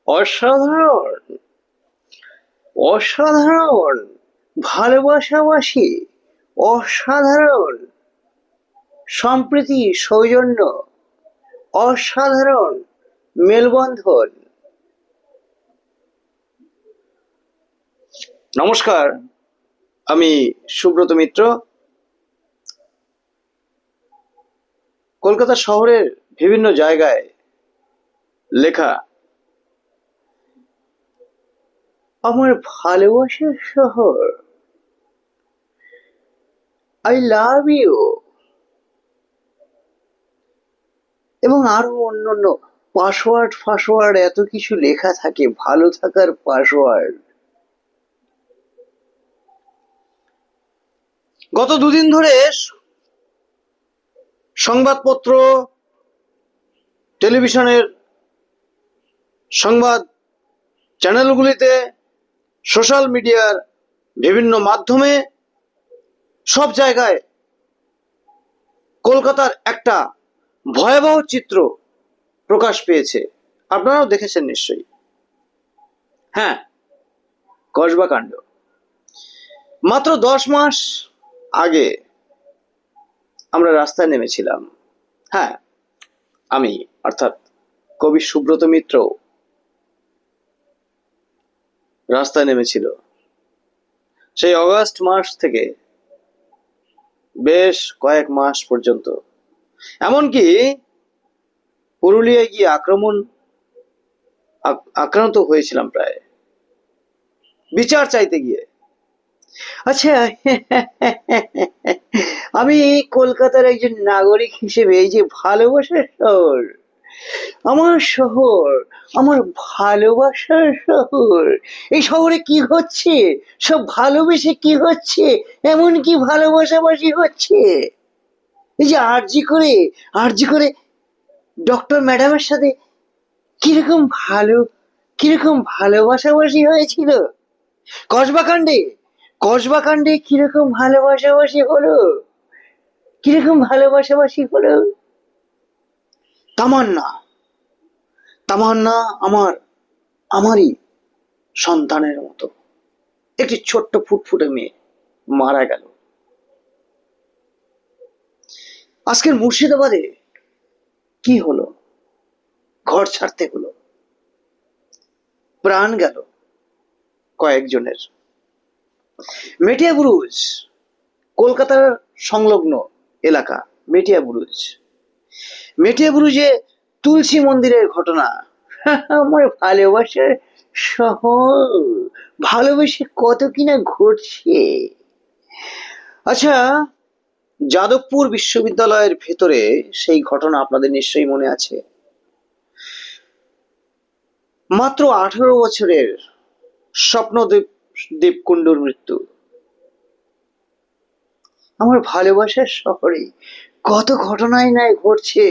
অসাধারণ, অসাধারণ ভালোবাসাবাসী, অসাধারণ সম্প্রীতি, সৌজন্য, অসাধারণ মেলবন্ধন। নমস্কার, আমি সুব্রত মিত্র। কলকাতা শহরের বিভিন্ন জায়গায় লেখা আমার ভালোবাসার শহর, আই লাভ ইউ, এবং আরো অন্যান্য পাসওয়ার্ড এত কিছু লেখা থাকে, ভালো থাকার পাসওয়ার্ড। গত দুদিন ধরে সংবাদপত্র, টেলিভিশনের সংবাদ চ্যানেলগুলিতে, সোশ্যাল মিডিয়ার বিভিন্ন মাধ্যমে, সব জায়গায় কলকাতার একটা ভয়াবহ চিত্র প্রকাশ পেয়েছে। আপনারাও দেখেছেন নিশ্চয়ই। হ্যাঁ, কসবা কাণ্ড। মাত্র 10 মাস আগে আমরা রাস্তায় নেমেছিলাম। হ্যাঁ, আমি অর্থাৎ কবি সুব্রত মিত্র রাস্তায় নেমেছিল। সেই অগাস্ট মাস থেকে বেশ কয়েক মাস পর্যন্ত, এমনকি পুরুলিয়ায় গিয়ে আক্রান্ত হয়েছিলাম প্রায়, বিচার চাইতে গিয়ে। আচ্ছা, আমি কলকাতার একজন নাগরিক হিসেবে এই যে ভালোবাসার শহর, আমার শহর, আমার ভালোবাসার শহর, এই শহরে কি হচ্ছে, সব ভালোবেসে কি হচ্ছে, এমন কি ভালোবাসাবাসি হচ্ছে। এই যে আরজি করে ডক্টর ম্যাডামের সাথে কিরকম ভালোবাসাবাসি হয়েছিল। কসবা কাণ্ডে কিরকম ভালোবাসাবাসি হলো, কিরকম ভালোবাসাবাসি হলো। তামান্না আমারই সন্তানের মতো একটি ছোট্ট ফুটফুটে মেয়ে মারা গেল। আজকের মুর্শিদাবাদে কি হলো, ঘর ছাড়তে হলো, প্রাণ গেল কয়েকজনের। মেটিয়াবুরুজ, কলকাতার সংলগ্ন এলাকা মেটিয়াবুরুজে তুলসী মন্দিরের ঘটনা। আমার ভালোবাসার শহর, ভালোবেসে কত কিনা ঘটছে। আচ্ছা, যাদবপুর বিশ্ববিদ্যালয়ের ভেতরে সেই ঘটনা আপনাদের নিশ্চয়ই মনে আছে। মাত্র 18 বছরের স্বপ্নদীপ কুণ্ডুর মৃত্যু। আমার ভালোবাসার শহরে কত ঘটনাই নাই ঘটছে,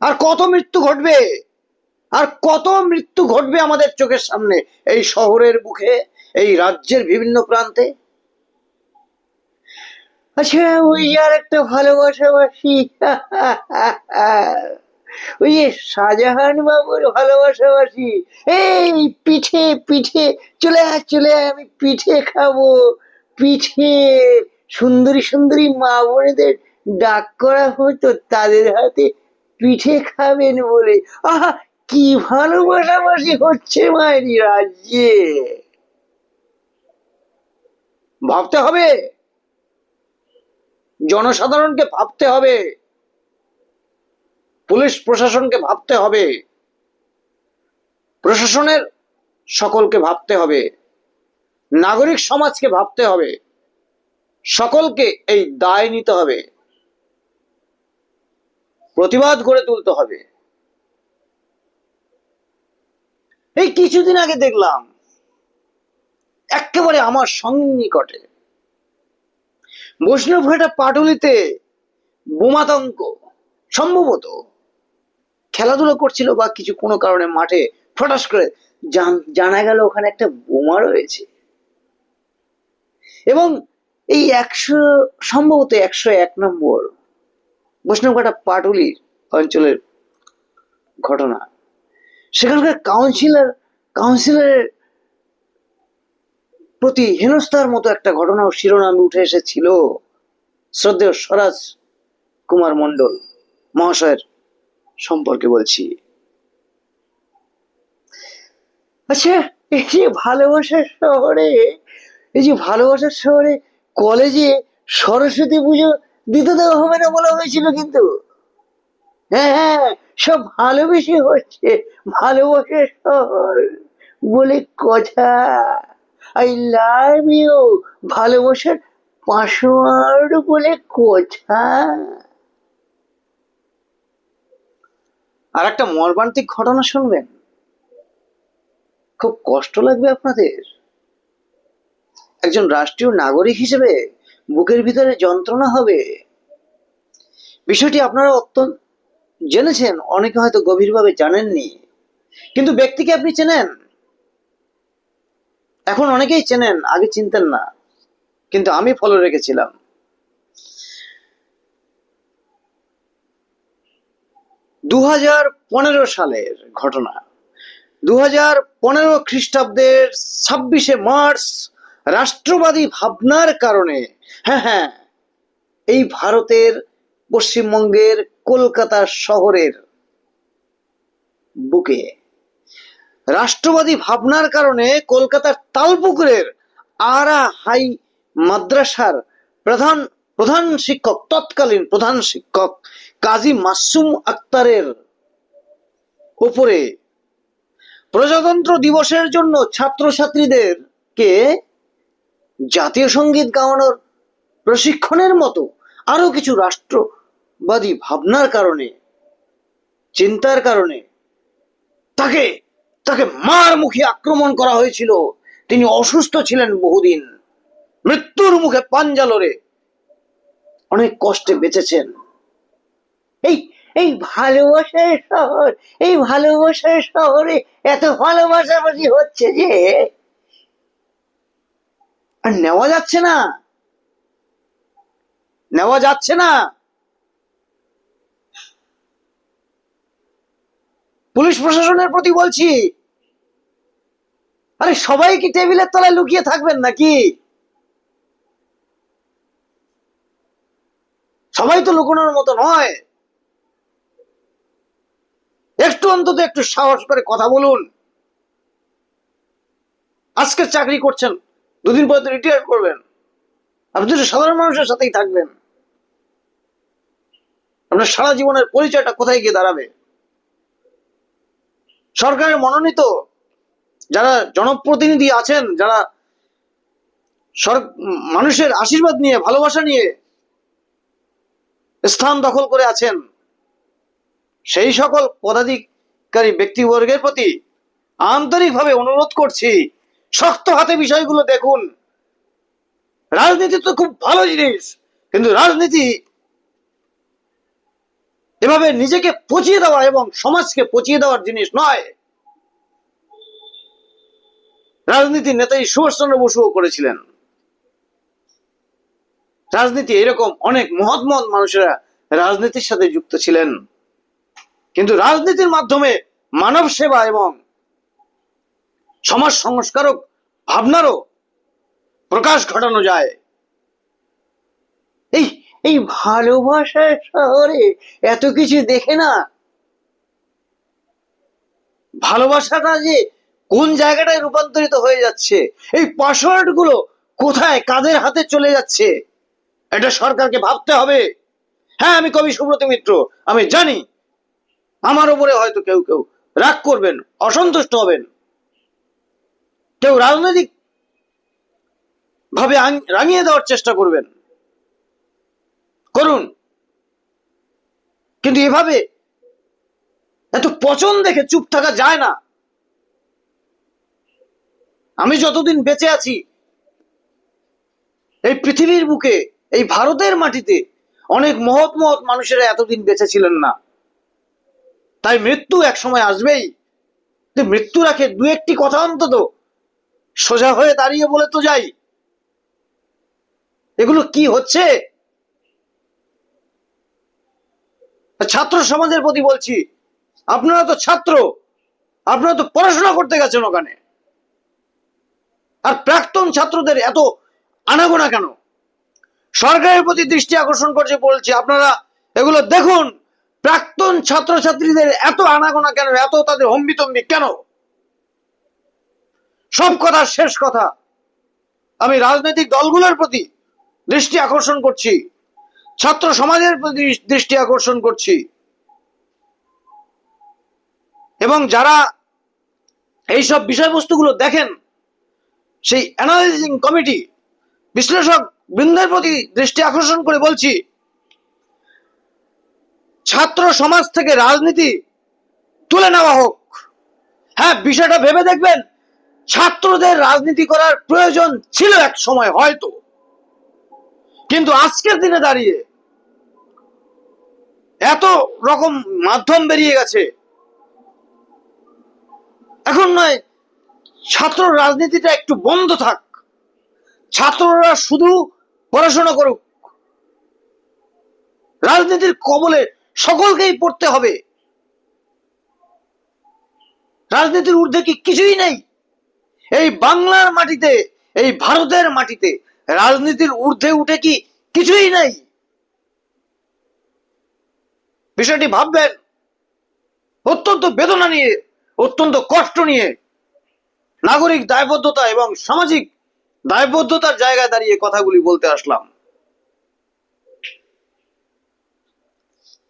আর কত মৃত্যু ঘটবে আমাদের চোখের সামনে, এই শহরের বুকে, এই রাজ্যের বিভিন্ন প্রান্তে। আচ্ছা, ওই আর একটা ভালোবাসাবাসি, ওই যে শাহজাহান বাবুর ভালোবাসাবাসি। এই পিঠে চলে আয়, আমি পিঠে খাবো, পিঠে। সুন্দরী মা বোনেদের ডাক করা হতো তাদের হাতে পিঠে খাবেন বলে। আহা, কি ভালোবাসাবাসি হচ্ছে মায়ের রাজ্যে। ভাবতে হবে, জনসাধারণকে ভাবতে হবে, পুলিশ প্রশাসনকে ভাবতে হবে, প্রশাসনের সকলকে ভাবতে হবে, নাগরিক সমাজকে ভাবতে হবে, সকলকে এই দায় নিতে হবে, প্রতিবাদ গড়ে তুলতে হবে। এই কিছুদিন আগে দেখলাম একেবারে আমার সন্নিকটে বৈষ্ণবঘাটা পাটুলিতে বোমাতঙ্ক, সম্ভবত খেলাধুলা করছিল বা কিছু কোনো কারণে মাঠে ফটাস করে জানা গেল ওখানে একটা বোমা রয়েছে। এবং এই সম্ভবত 101 নম্বর বৈষ্ণবঘাটা পাটুলির অঞ্চলের ঘটনা। সেখানকার কাউন্সিলরের প্রতি হেনস্থার মতো একটা ঘটনাও শিরোনামে উঠে এসেছিল। শ্রদ্ধেয় স্বরাজ কুমার মণ্ডল মহাশয়ের সম্পর্কে বলছি। আচ্ছা, এই যে ভালোবাসার শহরে কলেজে সরস্বতী পুজো দিতে দেওয়া হবে না বলা হয়েছিল, কিন্তু হ্যাঁ হ্যাঁ, সব ভালোবেসে হচ্ছে, ভালোবাসার শহর বলে কথা। আই লাভ ইউ, ভালোবাসার পাসওয়ার্ড বলে কথা। আর একটা মর্মান্তিক ঘটনা শুনবেন, খুব কষ্ট লাগবে আপনাদের। একজন রাষ্ট্রীয় নাগরিক হিসেবে বুকের ভিতরে যন্ত্রণা হবে। বিষয়টি আপনারা অত্যন্ত জেনেছেন, অনেকে হয়তো গভীরভাবে জানেননি, কিন্তু ব্যক্তিকে আপনি চেনেন। এখন অনেকেই চেনেন, আগে চিনতেন না, কিন্তু আমি ফলো রেখেছিলাম। 2015 সালের ঘটনা। 2015 খ্রিস্টাব্দের 26শে মার্চ রাষ্ট্রবাদী ভাবনার কারণে, হ্যাঁ হ্যাঁ, এই ভারতের পশ্চিমবঙ্গের কলকাতা শহরের বুকে রাষ্ট্রবাদী ভাবনার কারণে কলকাতার তালপুকুরের আরা হাই মাদ্রাসার তৎকালীন প্রধান শিক্ষক কাজী মাসুম আক্তারের উপরে প্রজাতন্ত্র দিবসের জন্য ছাত্রছাত্রীদেরকে জাতীয় সঙ্গীত গাওয়ানোর প্রশিক্ষণের মতো আরো কিছু রাষ্ট্রবাদী ভাবনার কারণে, চিন্তার কারণে তাকে তাকে মারমুখী আক্রমণ করা হয়েছিল। তিনি অসুস্থ ছিলেন বহুদিন, মৃত্যুর মুখে পাঞ্জা লড়ে অনেক কষ্টে বেঁচেছেন। এই এই ভালোবাসার শহরে এত ভালোবাসাবাসি হচ্ছে যে আর নেওয়া যাচ্ছে না। পুলিশ প্রশাসনের প্রতি বলছি, আরে সবাই কি টেবিলের তলায় লুকিয়ে থাকবেন নাকি? সবাই তো লুকানোর মতো নয়। অন্তত একটু সাহস করে কথা বলুন। আজকে চাকরি করছেন, দুদিন পরে তো রিটায়ার করবেন, আপনি তো সাধারণ মানুষের সাথেই থাকবেন। আপনার সারা জীবনের পরিচয়টা কোথায় গিয়ে দাঁড়াবে? সরকারের মনোনীত যারা জনপ্রতিনিধি আছেন, যারা মানুষের আশীর্বাদ নিয়ে, ভালোবাসা নিয়ে স্থান দখল করে আছেন, সেই সকল পদাধিকারী ব্যক্তিবর্গের প্রতি আন্তরিকভাবে অনুরোধ করছি, শক্ত হাতে বিষয়গুলো দেখুন। রাজনীতি তো খুব ভালো জিনিস, কিন্তু রাজনীতি এভাবে নিজেকে পচিয়ে দেওয়া এবং সমাজকে পচিয়ে দেওয়ার জিনিস নয়। রাজনীতি নেতাজি সুভাষচন্দ্র বসুও করেছিলেন। রাজনীতি এরকম অনেক মহৎ মানুষেরা রাজনীতির সাথে যুক্ত ছিলেন, কিন্তু রাজনীতির মাধ্যমে মানব সেবা এবং সমাজ সংস্কারক ভাবনারও প্রকাশ ঘটানো যায়। এই ভালোবাসার শহরে এত কিছু দেখে না, ভালোবাসাটা যে কোন জায়গাটায় রূপান্তরিত হয়ে যাচ্ছে, এই পাসওয়ার্ড গুলো কোথায় কাদের হাতে চলে যাচ্ছে, এটা সরকারকে ভাবতে হবে। হ্যাঁ, আমি কবি সুব্রত মিত্র, আমি জানি আমার উপরে হয়তো কেউ কেউ রাগ করবেন, অসন্তুষ্ট হবেন, কেউ রাজনৈতিক ভাবে রাঙিয়ে দেওয়ার চেষ্টা করবেন, করুন, কিন্তু এভাবে এত পচন দেখে চুপ থাকা যায় না। আমি যতদিন বেঁচে আছি এই পৃথিবীর বুকে, এই ভারতের মাটিতে অনেক মহৎ মানুষেরা এতদিন বেঁচে ছিলেন না। তাই মৃত্যু এক সময় আসবেই। মৃত্যুর আগে দু একটি কথা অন্তত সোজা হয়ে দাঁড়িয়ে বলে তো যাই, এগুলো কি হচ্ছে? ছাত্র সমাজের প্রতি বলছি, আপনারা তো ছাত্র, আপনারা তো পড়াশোনা করতে গেছেন ওখানে, আর প্রাক্তন ছাত্রদের এত আনাগোনা কেন? সরকারের প্রতি দৃষ্টি আকর্ষণ করছে, বলছি আপনারা এগুলো দেখুন। প্রাক্তন ছাত্রছাত্রীদের এত আনাগোনা কেন, এত তাদের হম্বিতম্বি কেন? সব কথা শেষ কথা, আমি রাজনৈতিক দলগুলোর প্রতি দৃষ্টি আকর্ষণ করছি, ছাত্র সমাজের প্রতি দৃষ্টি আকর্ষণ করছি, এবং যারা এইসব বিষয়বস্তুগুলো দেখেন, সেই অ্যানালাইজিং কমিটি, বিশ্লেষক বৃন্দের প্রতি দৃষ্টি আকর্ষণ করে বলছি, ছাত্র সমাজ থেকে রাজনীতি তুলে নেওয়া হোক। হ্যাঁ, বিষয়টা ভেবে দেখবেন, ছাত্রদের রাজনীতি করার প্রয়োজন ছিল এক সময় হয়তো, কিন্তু আজকের দিনে দাঁড়িয়ে এত রকম মাধ্যম বেরিয়ে গেছে, এখন নয় ছাত্র রাজনীতিটা একটু বন্ধ থাক, ছাত্ররা শুধু পড়াশোনা করুক। রাজনীতির কবলে সকলকেই পড়তে হবে। রাজনীতির ঊর্ধ্বে কি কিছুই নেই? এই বাংলার মাটিতে, এই ভারতের মাটিতে রাজনীতির ঊর্ধ্বে উঠে কি কিছুই নেই? বিষয়টি ভাববেন, অত্যন্ত বেদনা নিয়ে, অত্যন্ত কষ্ট নিয়ে, নাগরিক দায়বদ্ধতা এবং সামাজিক দায়বদ্ধতার জায়গায় দাঁড়িয়ে কথাগুলি বলতে আসলাম।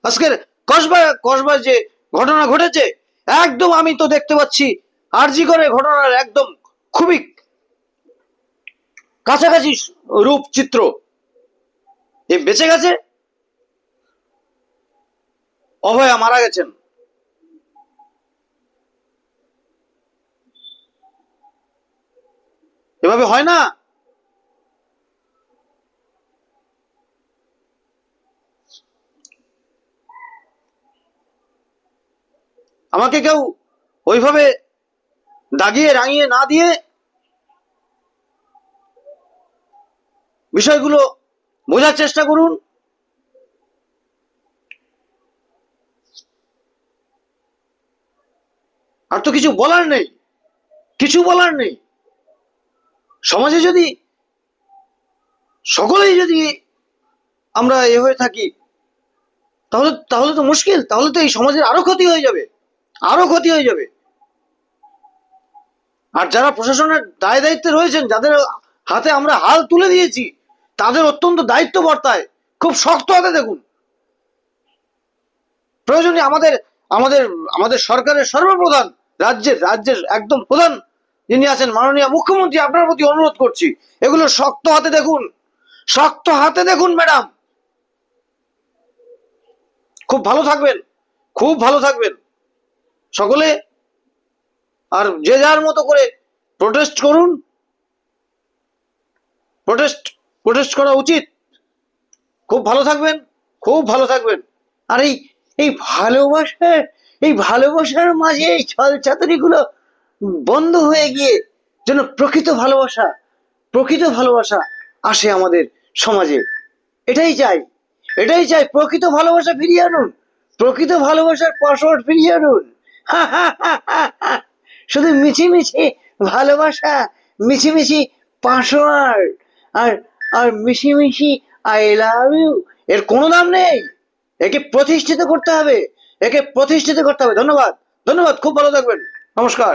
আজকের কসবার যে ঘটনা ঘটেছে, একদম আমি তো দেখতে পাচ্ছি আরজি করে ঘটনার একদম খুবই কাছাকাছি রূপ চিত্র। এ বেঁচে গেছে, অভয়া মারা গেছেন। এভাবে হয় না। আমাকে কেউ ওইভাবে দাগিয়ে রাঙিয়ে না দিয়ে বিষয়গুলো বোঝার চেষ্টা করুন। আর তো কিছু বলার নেই, কিছু বলার নেই। সমাজে যদি সকলেই যদি আমরা এ হয়ে থাকি, তাহলে তাহলে তো মুশকিল, তাহলে তো এই সমাজের আরো ক্ষতি হয়ে যাবে, আরো ক্ষতি হয়ে যাবে। আর যারা প্রশাসনের দায় দায়িত্বে রয়েছেন, যাদের হাতে আমরা হাল তুলে দিয়েছি, তাদের অত্যন্ত দায়িত্ব বর্তায়। খুব শক্ত হাতে দেখুন। প্রয়োজনে আমাদের আমাদের আমাদের সরকারের সর্বপ্রধান, রাজ্যের একদম প্রধান যিনি আছেন, মাননীয় মুখ্যমন্ত্রী, আপনার প্রতি অনুরোধ করছি, এগুলো শক্ত হাতে দেখুন, শক্ত হাতে দেখুন ম্যাডাম। খুব ভালো থাকবেন, খুব ভালো থাকবেন সকলে। আর যে যার মতো করে প্রোটেস্ট করুন, প্রোটেস্ট করা উচিত। খুব ভালো থাকবেন, খুব ভালো থাকবেন। আর এই ভালোবাসার মাঝে এই ছলচাতুরিগুলো বন্ধ হয়ে গিয়ে যেন প্রকৃত ভালোবাসা আসে আমাদের সমাজে। এটাই চাই, এটাই চাই। প্রকৃত ভালোবাসা ফিরিয়ে আনুন, প্রকৃত ভালোবাসার পাসওয়ার্ড ফিরিয়ে আনুন। শুধু মিছিমিছি ভালোবাসা, মিছিমিছি পাসওয়ার্ড, আর আর মিছিমিছি আই লাভ ইউ, এর কোনো দাম নেই। একে প্রতিষ্ঠিত করতে হবে, একে প্রতিষ্ঠিত করতে হবে। ধন্যবাদ, ধন্যবাদ। খুব ভালো থাকবেন। নমস্কার।